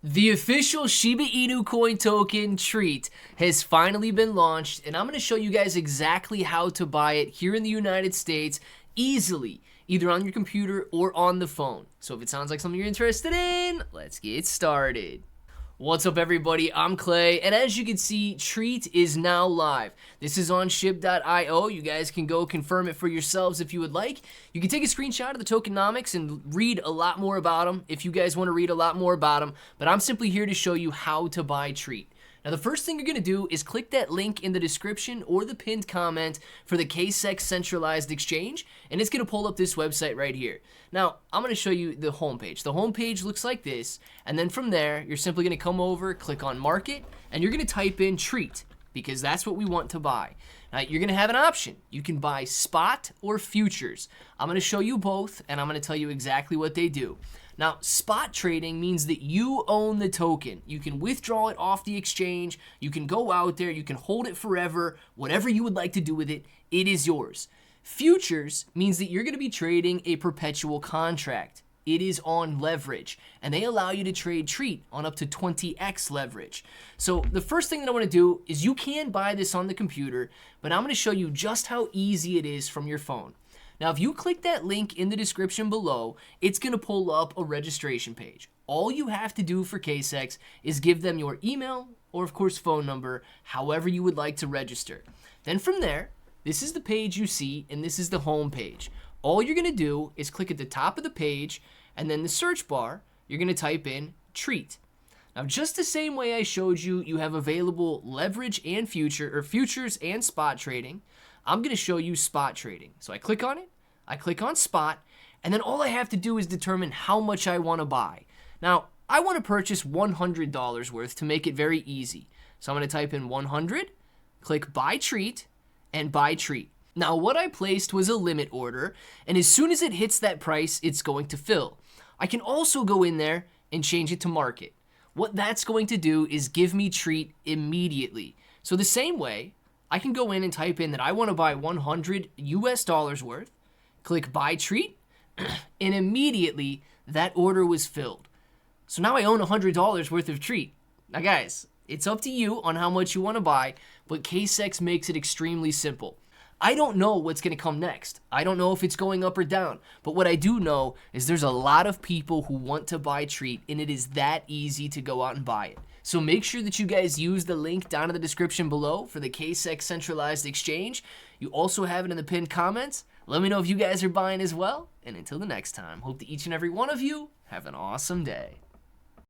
The official Shiba Inu coin token treat has finally been launched, and I'm going to show you guys exactly how to buy it here in the United States easily, either on your computer or on the phone. So if it sounds like something you're interested in, let's get started. What's up, everybody? I'm Clay, and as you can see, Treat is now live. This is on shib.io. You guys can go confirm it for yourselves if you would like. You can take a screenshot of the tokenomics and read a lot more about them if you guys want to read a lot more about them, but I'm simply here to show you how to buy Treat. Now, the first thing you're going to do is click that link in the description or the pinned comment for the KSEX centralized exchange, and it's going to pull up this website right here. Now, I'm going to show you the homepage. The homepage looks like this, and then from there, you're simply going to come over, click on Market, and you're going to type in Treat, because that's what we want to buy. Now, you're going to have an option. You can buy spot or futures. I'm going to show you both, and I'm going to tell you exactly what they do. Now, spot trading means that you own the token. You can withdraw it off the exchange. You can go out there. You can hold it forever. Whatever you would like to do with it, it is yours. Futures means that you're going to be trading a perpetual contract. It is on leverage, and they allow you to trade Treat on up to 20x leverage. So the first thing that I want to do is you can buy this on the computer, but I'm going to show you just how easy it is from your phone. Now, if you click that link in the description below, it's going to pull up a registration page. All you have to do for KSEX is give them your email or, of course, phone number, however you would like to register. Then from there, this is the page you see, and this is the home page. All you're going to do is click at the top of the page, and then the search bar, you're going to type in Treat. Now, just the same way I showed you, you have available leverage and futures and spot trading. I'm going to show you spot trading. So I click on it, I click on spot, and then all I have to do is determine how much I want to buy. Now, I want to purchase $100 worth to make it very easy. So I'm going to type in 100, click buy Treat, and buy Treat. Now, what I placed was a limit order, and as soon as it hits that price, it's going to fill. I can also go in there and change it to market. What that's going to do is give me Treat immediately. So the same way, I can go in and type in that I want to buy $100 worth, click buy Treat, and immediately that order was filled. So now I own $100 worth of Treat. Now guys, it's up to you on how much you want to buy, but KSEX makes it extremely simple. I don't know what's going to come next. I don't know if it's going up or down, but what I do know is there's a lot of people who want to buy Treat, and it is that easy to go out and buy it. So make sure that you guys use the link down in the description below for the KSEX centralized exchange. You also have it in the pinned comments. Let me know if you guys are buying as well. And until the next time, hope that each and every one of you have an awesome day.